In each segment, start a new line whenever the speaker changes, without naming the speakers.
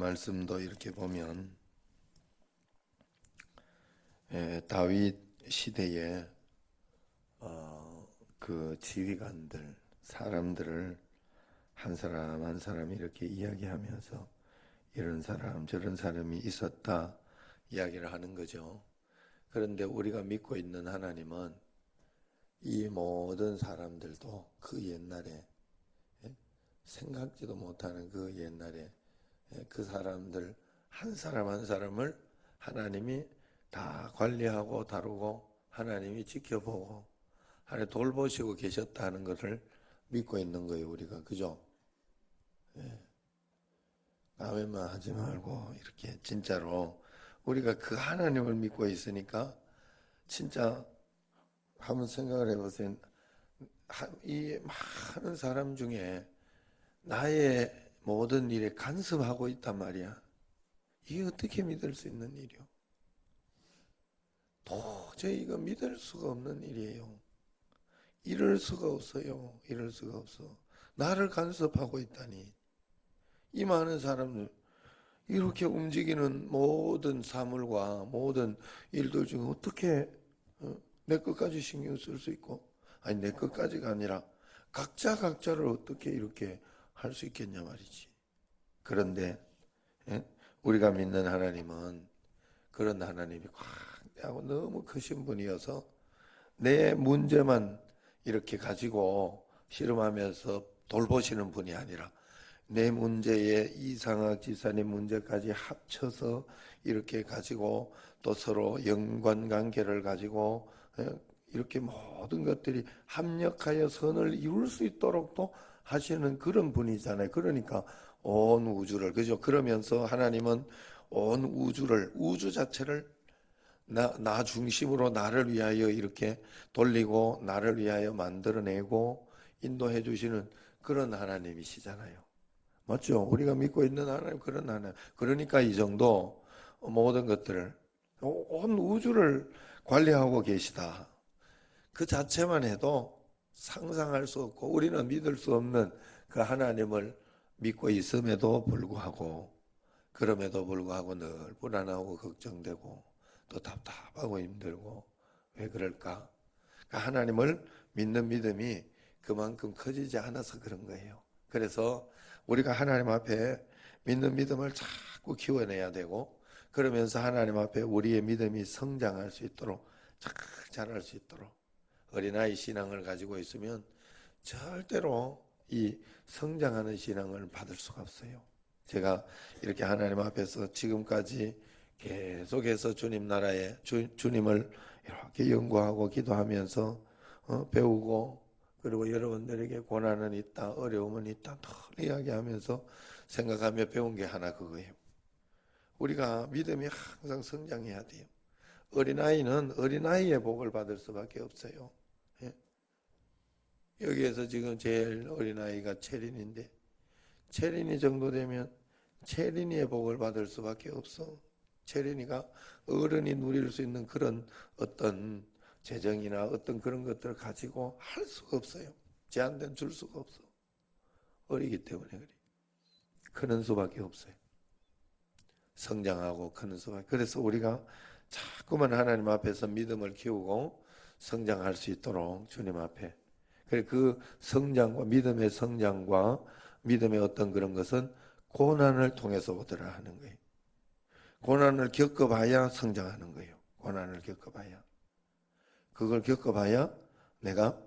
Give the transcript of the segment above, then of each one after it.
말씀도 이렇게 보면 다윗 시대에 그 지휘관들 사람들을 한 사람 한 사람 이렇게 이야기하면서 이런 사람 저런 사람이 있었다 이야기를 하는 거죠. 그런데 우리가 믿고 있는 하나님은 이 모든 사람들도 그 옛날에 생각지도 못하는 그 옛날에 그 사람들 한 사람 한 사람을 하나님이 다 관리하고 다루고 하나님이 지켜보고 하나님 돌보시고 계셨다는 것을 믿고 있는 거예요. 우리가 그죠? 남의만 하지 말고 이렇게 진짜로 우리가 그 하나님을 믿고 있으니까 진짜 한번 생각을 해보세요. 이 많은 사람 중에 나의 모든 일에 간섭하고 있단 말이야. 이게 어떻게 믿을 수 있는 일이요? 도저히 이거 믿을 수가 없는 일이에요. 이럴 수가 없어요. 이럴 수가 없어. 나를 간섭하고 있다니. 이 많은 사람들 이렇게 움직이는 모든 사물과 모든 일들 중에 어떻게 내 것까지 신경 쓸 수 있고, 아니 내 것까지가 아니라 각자를 어떻게 이렇게 할 수 있겠냐 말이지. 그런데 우리가 믿는 하나님은 그런 하나님이 광대하고 너무 크신 분이어서 내 문제만 이렇게 가지고 씨름하면서 돌보시는 분이 아니라 내 문제에 이상학 지사님 문제까지 합쳐서 이렇게 가지고 또 서로 연관관계를 가지고 이렇게 모든 것들이 합력하여 선을 이룰 수 있도록 또 하시는 그런 분이잖아요. 그러니까 온 우주를 그죠? 그러면서 하나님은 온 우주를 우주 자체를 나 중심으로 나를 위하여 이렇게 돌리고 나를 위하여 만들어내고 인도해 주시는 그런 하나님이시잖아요. 맞죠? 우리가 믿고 있는 하나님 그런 하나님. 그러니까 이 정도 모든 것들을 온 우주를 관리하고 계시다. 그 자체만 해도 상상할 수 없고 우리는 믿을 수 없는 그 하나님을 믿고 있음에도 불구하고 그럼에도 불구하고 늘 불안하고 걱정되고 또 답답하고 힘들고 왜 그럴까? 하나님을 믿는 믿음이 그만큼 커지지 않아서 그런 거예요. 그래서 우리가 하나님 앞에 믿는 믿음을 자꾸 키워내야 되고 그러면서 하나님 앞에 우리의 믿음이 성장할 수 있도록 자랄 수 있도록 어린아이 신앙을 가지고 있으면 절대로 이 성장하는 신앙을 받을 수가 없어요. 제가 이렇게 하나님 앞에서 지금까지 계속해서 주님 나라에 주님을 이렇게 연구하고 기도하면서 배우고 그리고 여러분들에게 고난은 있다 어려움은 있다 늘 이야기하면서 생각하며 배운 게 하나 그거예요. 우리가 믿음이 항상 성장해야 돼요. 어린아이는 어린아이의 복을 받을 수밖에 없어요. 여기에서 지금 제일 어린아이가 체린인데 체린이 정도 되면 체린이의 복을 받을 수밖에 없어. 체린이가 어른이 누릴 수 있는 그런 어떤 재정이나 어떤 그런 것들을 가지고 할 수가 없어요. 제한된 줄 수가 없어. 어리기 때문에 그래. 크는 수밖에 없어요. 성장하고 크는 수밖에. 그래서 우리가 자꾸만 하나님 앞에서 믿음을 키우고 성장할 수 있도록 주님 앞에 그 성장과 믿음의 성장과 믿음의 어떤 그런 것은 고난을 통해서 오더라 하는 거예요. 고난을 겪어봐야 성장하는 거예요. 고난을 겪어봐야. 그걸 겪어봐야 내가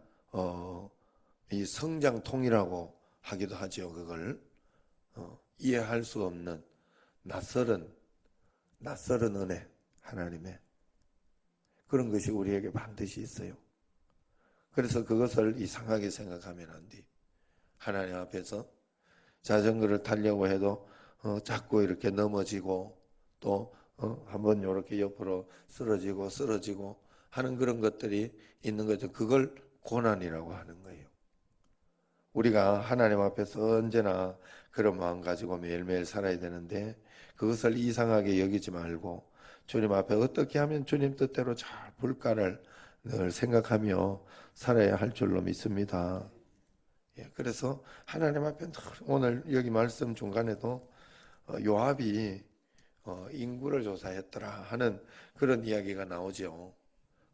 이 성장통이라고 하기도 하죠. 그걸 이해할 수 없는 낯설은 은혜 하나님의 그런 것이 우리에게 반드시 있어요. 그래서 그것을 이상하게 생각하면 안 돼. 하나님 앞에서 자전거를 타려고 해도 자꾸 이렇게 넘어지고 또 한번 이렇게 옆으로 쓰러지고 하는 그런 것들이 있는 거죠. 그걸 고난이라고 하는 거예요. 우리가 하나님 앞에서 언제나 그런 마음 가지고 매일매일 살아야 되는데 그것을 이상하게 여기지 말고 주님 앞에 어떻게 하면 주님 뜻대로 잘 불까를 늘 생각하며 살아야 할 줄로 믿습니다. 그래서 하나님 앞에 오늘 여기 말씀 중간에도 요압이 인구를 조사했더라 하는 그런 이야기가 나오죠.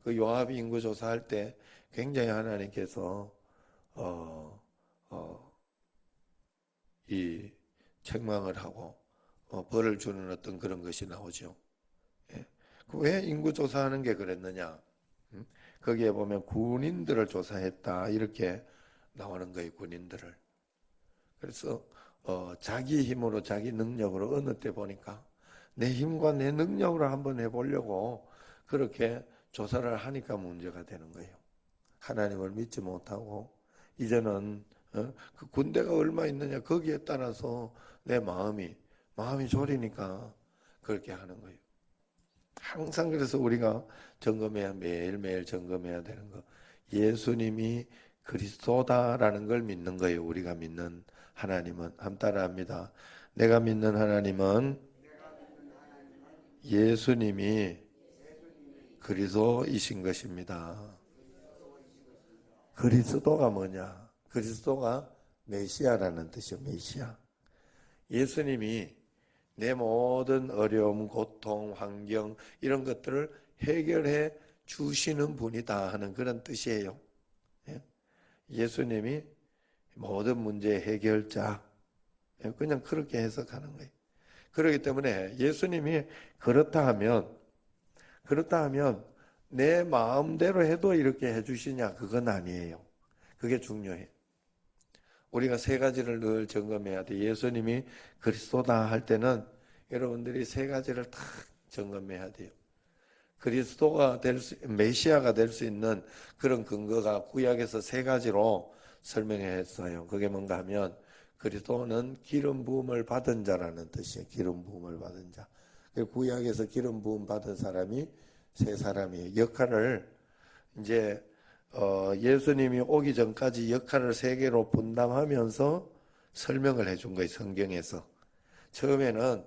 그 요압이 인구 조사할 때 굉장히 하나님께서 이 책망을 하고 벌을 주는 어떤 그런 것이 나오죠. 예. 왜 인구 조사하는 게 그랬느냐? 거기에 보면 군인들을 조사했다 이렇게 나오는 거예요. 군인들을. 그래서 자기 힘으로 자기 능력으로 어느 때 보니까 내 힘과 내 능력으로 한번 해보려고 그렇게 조사를 하니까 문제가 되는 거예요. 하나님을 믿지 못하고 이제는 그 군대가 얼마 있느냐 거기에 따라서 내 마음이 졸이니까 그렇게 하는 거예요. 항상 그래서 우리가 점검해야 매일매일 점검해야 되는 거. 예수님이 그리스도다라는 걸 믿는 거예요. 우리가 믿는 하나님은. 함 따라합니다. 내가 믿는 하나님은 예수님이 그리스도이신 것입니다. 그리스도가 뭐냐? 그리스도가 메시아라는 뜻이요. 메시아. 예수님이 내 모든 어려움, 고통, 환경 이런 것들을 해결해 주시는 분이다 하는 그런 뜻이에요. 예수님이 모든 문제의 해결자. 그냥 그렇게 해석하는 거예요. 그렇기 때문에 예수님이 그렇다 하면 내 마음대로 해도 이렇게 해주시냐? 그건 아니에요. 그게 중요해요. 우리가 세 가지를 늘 점검해야 돼. 예수님이 그리스도다 할 때는 여러분들이 세 가지를 다 점검해야 돼요. 그리스도가 메시아가 될 수 있는 그런 근거가 구약에서 세 가지로 설명했어요. 그게 뭔가 하면 그리스도는 기름 부음을 받은 자라는 뜻이에요. 기름 부음을 받은 자. 구약에서 기름 부음 받은 사람이 세 사람이에요. 역할을 이제 예수님이 오기 전까지 역할을 세 개로 분담하면서 설명을 해준 거예요. 성경에서. 처음에는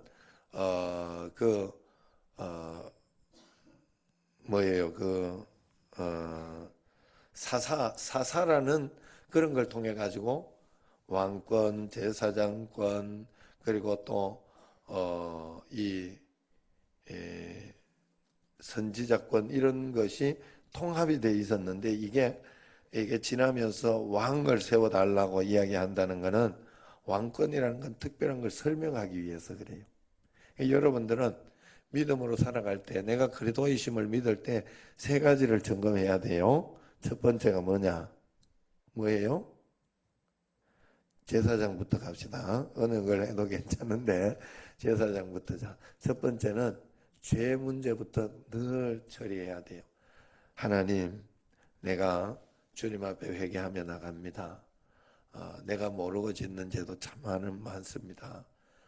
사사라는 그런 걸 통해 가지고 왕권, 제사장권 그리고 또 선지자권 이런 것이 통합이 돼 있었는데 이게 지나면서 왕을 세워달라고 이야기한다는 것은 왕권이라는 건 특별한 걸 설명하기 위해서 그래요. 여러분들은 믿음으로 살아갈 때 내가 그리스도이심을 믿을 때 세 가지를 점검해야 돼요. 첫 번째가 뭐예요? 제사장부터 갑시다. 어느 걸 해도 괜찮은데 제사장부터. 첫 번째는 죄 문제부터 늘 처리해야 돼요. 하나님, 내가 주님 앞에 회개하며 나갑니다. 내가 모르고 짓는 죄도 참 많습니다.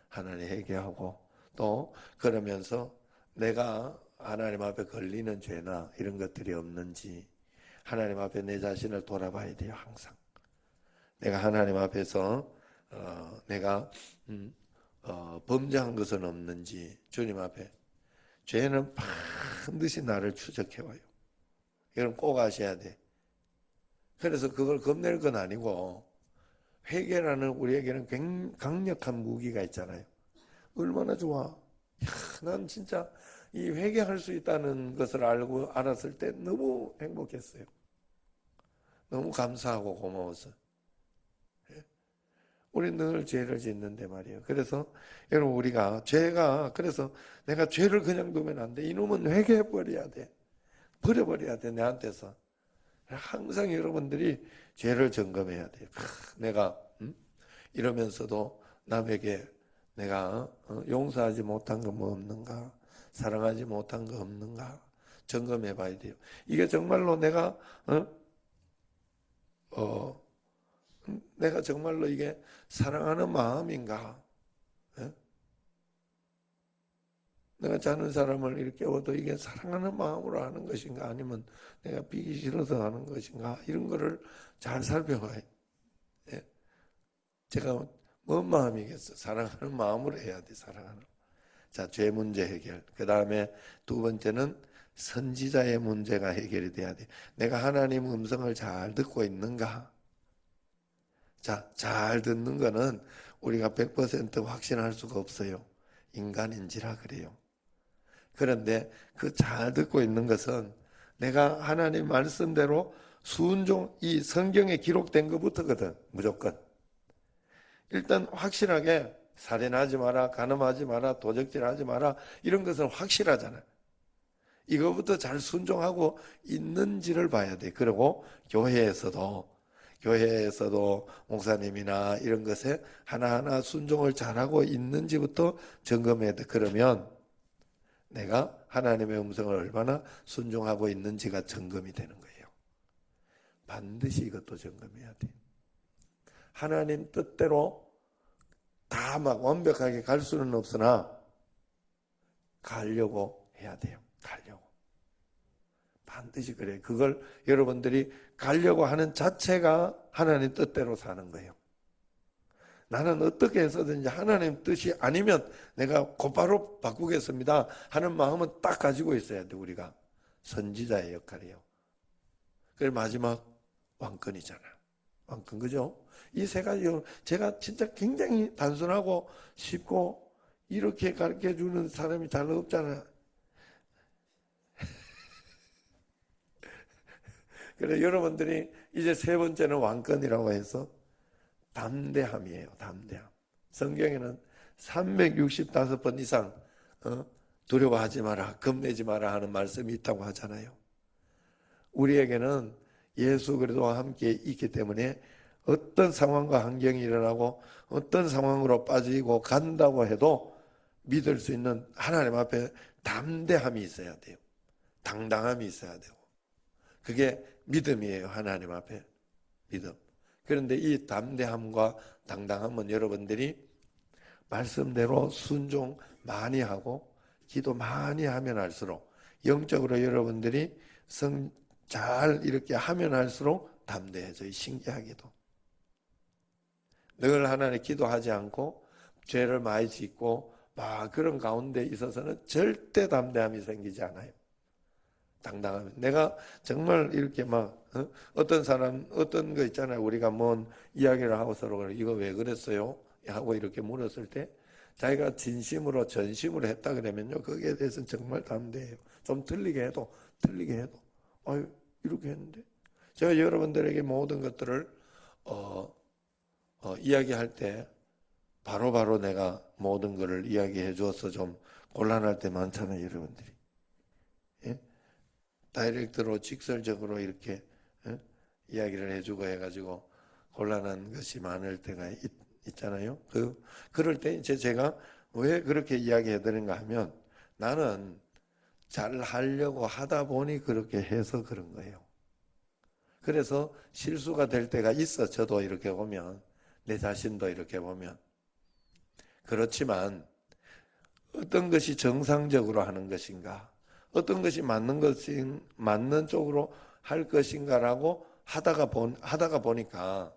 하나님 회개하고 또 그러면서 내가 하나님 앞에 걸리는 죄나 이런 것들이 없는지 하나님 앞에 내 자신을 돌아봐야 돼요. 항상 내가 하나님 앞에서 내가 범죄한 것은 없는지 주님 앞에. 죄는 반드시 나를 추적해와요. 이건 꼭 아셔야 돼. 그래서 그걸 겁낼 건 아니고 회개라는 우리에게는 강력한 무기가 있잖아요. 얼마나 좋아. 난 진짜 이 회개할 수 있다는 것을 알았을 때 너무 행복했어요. 너무 감사하고 고마워서. 우리 늘 죄를 짓는데 말이에요. 그래서 여러분 그래서 내가 죄를 그냥 두면 안 돼. 이놈은 회개해버려야 돼. 버려버려야 돼. 내한테서. 항상 여러분들이 죄를 점검해야 돼요. 내가 이러면서도 남에게 내가 용서하지 못한 거 뭐 없는가? 사랑하지 못한 거 없는가? 점검해 봐야 돼요. 이게 정말로 내가 정말로 이게 사랑하는 마음인가? 내가 자는 사람을 이렇게 깨워도 이게 사랑하는 마음으로 하는 것인가? 아니면 내가 비기 싫어서 하는 것인가? 이런 거를 잘 살펴봐요. 제가 뭔 마음이겠어? 사랑하는 마음으로 해야 돼, 사랑하는. 자, 죄 문제 해결. 그 다음에 두 번째는 선지자의 문제가 해결이 돼야 돼. 내가 하나님 음성을 잘 듣고 있는가? 자, 잘 듣는 거는 우리가 100% 확신할 수가 없어요. 인간인지라 그래요. 그런데 그 잘 듣고 있는 것은 내가 하나님 말씀대로 순종, 이 성경에 기록된 것부터거든. 무조건. 일단 확실하게 살인하지 마라, 간음하지 마라, 도적질하지 마라, 이런 것은 확실하잖아요. 이거부터 잘 순종하고 있는지를 봐야 돼. 그리고 교회에서도 목사님이나 이런 것에 하나하나 순종을 잘하고 있는지부터 점검해야 돼. 그러면 내가 하나님의 음성을 얼마나 순종하고 있는지가 점검이 되는 거예요. 반드시 이것도 점검해야 돼. 하나님 뜻대로 다 막 완벽하게 갈 수는 없으나 가려고 해야 돼요. 가려고. 반드시 그래요. 그걸 여러분들이 가려고 하는 자체가 하나님 뜻대로 사는 거예요. 나는 어떻게 해서든지 하나님 뜻이 아니면 내가 곧바로 바꾸겠습니다 하는 마음은 딱 가지고 있어야 돼. 우리가 선지자의 역할이에요. 그래 마지막 왕권이잖아. 왕권, 그죠? 이 세 가지 제가 진짜 굉장히 단순하고 쉽고 이렇게 가르쳐주는 사람이 잘 없잖아. 그래 여러분들이 이제 세 번째는 왕권이라고 해서 담대함이에요. 담대함. 성경에는 365번 이상 두려워하지 마라, 겁내지 마라 하는 말씀이 있다고 하잖아요. 우리에게는 예수 그리스도와 함께 있기 때문에 어떤 상황과 환경이 일어나고 어떤 상황으로 빠지고 간다고 해도 믿을 수 있는 하나님 앞에 담대함이 있어야 돼요. 당당함이 있어야 되고. 그게 믿음이에요. 하나님 앞에 믿음. 그런데 이 담대함과 당당함은 여러분들이 말씀대로 순종 많이 하고 기도 많이 하면 할수록 영적으로 여러분들이 잘 이렇게 하면 할수록 담대해져요. 신기하게도. 늘 하나님 기도하지 않고 죄를 많이 짓고 막 그런 가운데 있어서는 절대 담대함이 생기지 않아요. 당당하면. 내가 정말 이렇게 막 어떤 사람 어떤 거 있잖아요. 우리가 뭔 이야기를 하고 서로 그래. 이거 왜 그랬어요? 하고 이렇게 물었을 때 자기가 진심으로 전심으로 했다 그러면요. 거기에 대해서는 정말 담대해요. 좀 틀리게 해도 아유 이렇게 했는데 제가 여러분들에게 모든 것들을 이야기할 때 바로바로 내가 모든 것을 이야기해 주어서 좀 곤란할 때 많잖아요. 여러분들이. 예? 다이렉트로 직설적으로 이렇게 이야기를 해주고 해가지고 곤란한 것이 많을 때가 있잖아요. 그럴 때 이제 제가 왜 그렇게 이야기해 드는가 하면 나는 잘 하려고 하다 보니 그렇게 해서 그런 거예요. 그래서 실수가 될 때가 있어. 저도 이렇게 보면 내 자신도 이렇게 보면 그렇지만 어떤 것이 정상적으로 하는 것인가 어떤 것이 맞는 쪽으로 할 것인가라고 하다가 보니까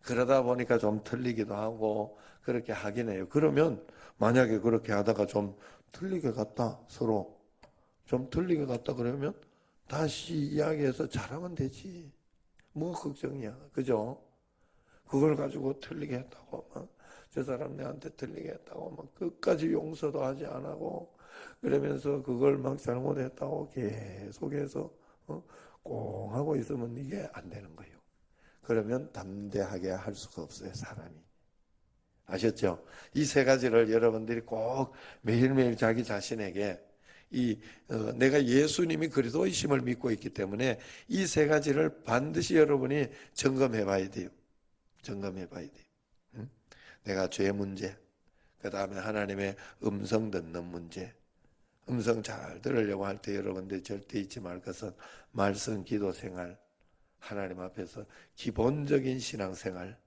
그러다 보니까 좀 틀리기도 하고 그렇게 하긴 해요. 그러면 만약에 그렇게 하다가 좀 틀리게 갔다 서로 좀 틀리게 갔다 그러면 다시 이야기해서 잘하면 되지. 뭐 걱정이야. 그죠? 그걸 가지고 틀리게 했다고 막 저 사람 내한테 틀리게 했다고 막 끝까지 용서도 하지 안 하고 그러면서 그걸 막 잘못했다고 계속해서 꽁 하고 있으면 이게 안 되는 거예요. 그러면 담대하게 할 수가 없어요. 사람이. 아셨죠? 이 세 가지를 여러분들이 꼭 매일매일 자기 자신에게 내가 예수님이 그리스도이심을 믿고 있기 때문에 이 세 가지를 반드시 여러분이 점검해 봐야 돼요. 점검해 봐야 돼요. 내가 죄 문제, 그 다음에 하나님의 음성 듣는 문제, 음성 잘 들으려고 할 때 여러분들이 절대 잊지 말 것은 말씀, 기도 생활, 하나님 앞에서 기본적인 신앙생활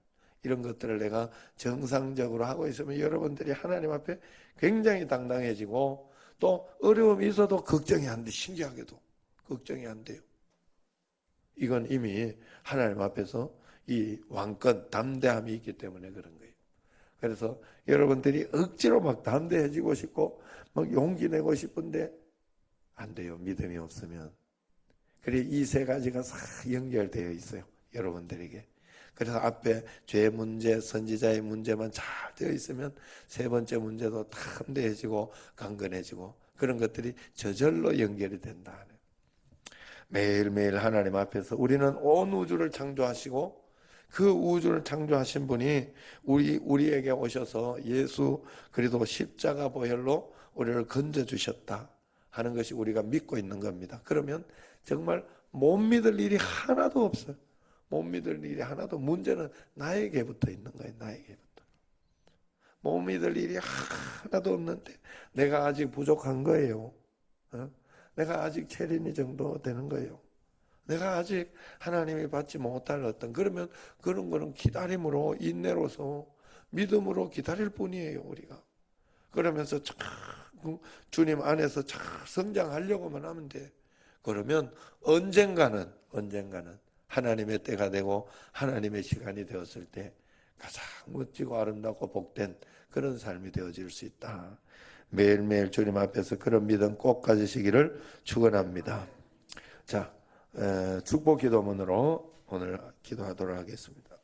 이런 것들을 내가 정상적으로 하고 있으면 여러분들이 하나님 앞에 굉장히 당당해지고 또 어려움이 있어도 걱정이 안 돼. 신기하게도 걱정이 안 돼요. 이건 이미 하나님 앞에서 이 왕권, 담대함이 있기 때문에 그런 거예요. 그래서 여러분들이 억지로 막 담대해지고 싶고 막 용기 내고 싶은데 안 돼요. 믿음이 없으면. 그래 이 세 가지가 싹 연결되어 있어요. 여러분들에게. 그래서 앞에 죄 문제, 선지자의 문제만 잘 되어 있으면 세 번째 문제도 담대해지고 강건해지고 그런 것들이 저절로 연결이 된다. 매일매일 하나님 앞에서 우리는 온 우주를 창조하시고 그 우주를 창조하신 분이 우리에게 오셔서 예수 그리스도 십자가 보혈로 우리를 건져 주셨다 하는 것이 우리가 믿고 있는 겁니다. 그러면 정말 못 믿을 일이 하나도 없어요. 못 믿을 일이 하나도. 문제는 나에게부터 있는 거예요. 나에게부터. 못 믿을 일이 하나도 없는데 내가 아직 부족한 거예요. 내가 아직 체린이 정도 되는 거예요. 내가 아직 하나님이 받지 못할 어떤 그러면 그런 거는 기다림으로 인내로서 믿음으로 기다릴 뿐이에요. 우리가 그러면서 주님 안에서 잘 성장하려고만 하면 돼. 그러면 언젠가는 하나님의 때가 되고 하나님의 시간이 되었을 때 가장 멋지고 아름답고 복된 그런 삶이 되어질 수 있다. 매일매일 주님 앞에서 그런 믿음 꼭 가지시기를 축원합니다. 자, 축복 기도문으로 오늘 기도하도록 하겠습니다.